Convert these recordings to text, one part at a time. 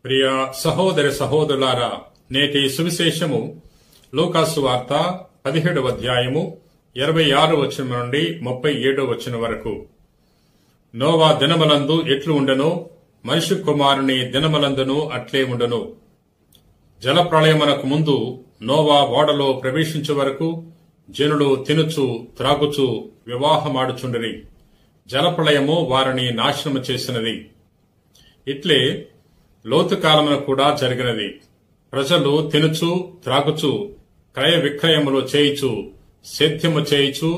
ప్రియ సహోదరి సహోదరులారా, నేటి సువిశేషము లూకాసు వార్త 17వ అధ్యాయము 26వ వచనం నుండి 37వ వచనం వరకు. నోవా దినములందు ఎట్లు ఉండెనో మనిషి కుమారుని దినములందును అట్లే ఉండెను. జలప్రళయమునకు ముందు నోవా ఓడలో ప్రవేశించే వరకు జనులు తినుచు త్రాగుచు వివాహమాడుచుండిరి. జలప్రళయము వారిని నాశనము చేసినది. ఇట్లే లోతు కాలమున కూడా జరిగినది. ప్రజలు తినుచు త్రాగుచు క్రయ విక్రయములు చేయుచు సేద్యము చేయుచు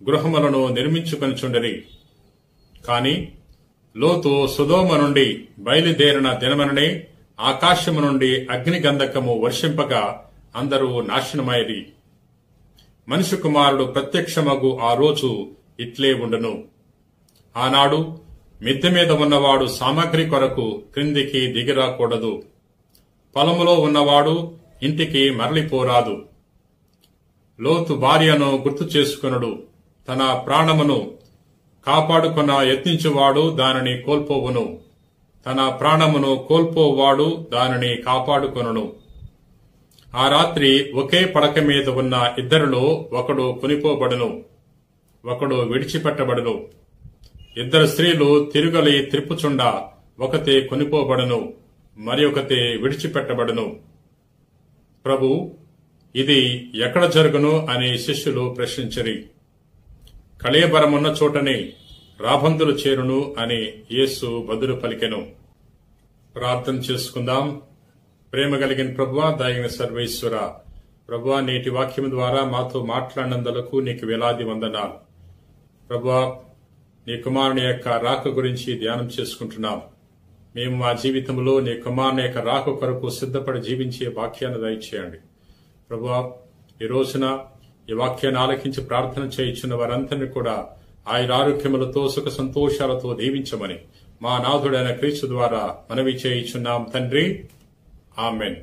గృహములను నిర్మించుకొనిచుండిరి. కాని లోతు సొదొమ నుండి బయలుదేరిన దినమననే ఆకాశము నుండి అగ్నిగంధకము వర్షింపగా అందరూ నాశనమైరి. మనిషి కుమారుడు ప్రత్యక్షమగు ఆ రోజు ఇట్లే ఉండెను. ఆనాడు మిద్దె మీద ఉన్నవాడు సామగ్రి కొరకు క్రిందికి దిగిరాకూడదు. పొలములో ఉన్నవాడు ఇంటికి మరలిపోరాదు. లోతు భార్యను గుర్తు చేసుకొనుడు. తన ప్రాణమును కాపాడుకొన యత్నించువాడు దానిని కోల్పోవును. తన ప్రాణమును కోల్పోవాడు దానిని కాపాడుకొనును. ఆ రాత్రి ఒకే పడక మీద ఉన్న ఇద్దరిలో ఒకడు కొనిపోబడును, ఒకడు విడిచిపెట్టబడును. ఇద్దరు స్త్రీలు తిరుగలి త్రిప్పుచుండా ఒకతే కొనిపోబడును, మరి ఒకతే విడిచిపెట్టబడును. ప్రభు, ఇది ఎక్కడ జరుగును అని శిష్యులు ప్రశ్నించిరి. కళేబరమున్న చోటనే రాబందులు చేరును అని యేసు బదులు పలికెను. ప్రార్థన చేసుకుందాం. ప్రేమ కలిగిన ప్రభువా, దయగల సర్వేశ్వర, ప్రభువా, నేటి వాక్యం ద్వారా మాతో మాట్లాడినందులకు నీకు వేలాది వందనాలు. ప్రభువా, నీ కుమారుని యొక్క రాక గురించి ధ్యానం చేసుకుంటున్నాం. మేము మా జీవితంలో నీ కుమారుని యొక్క రాక కొరకు సిద్ధపడి జీవించే వాక్యాన్ని దయచేయండి. ప్రభువా, ఈ రోజున ఈ వాక్యాన్ని ఆలకించి ప్రార్థన చేయించిన వారందరినీ కూడా ఆయురారోగ్యములతో సుఖ సంతోషాలతో దీవించమని మా నాథుడైన క్రీస్తు ద్వారా మనవి చేయించున్నాం తండ్రి. ఆమెన్.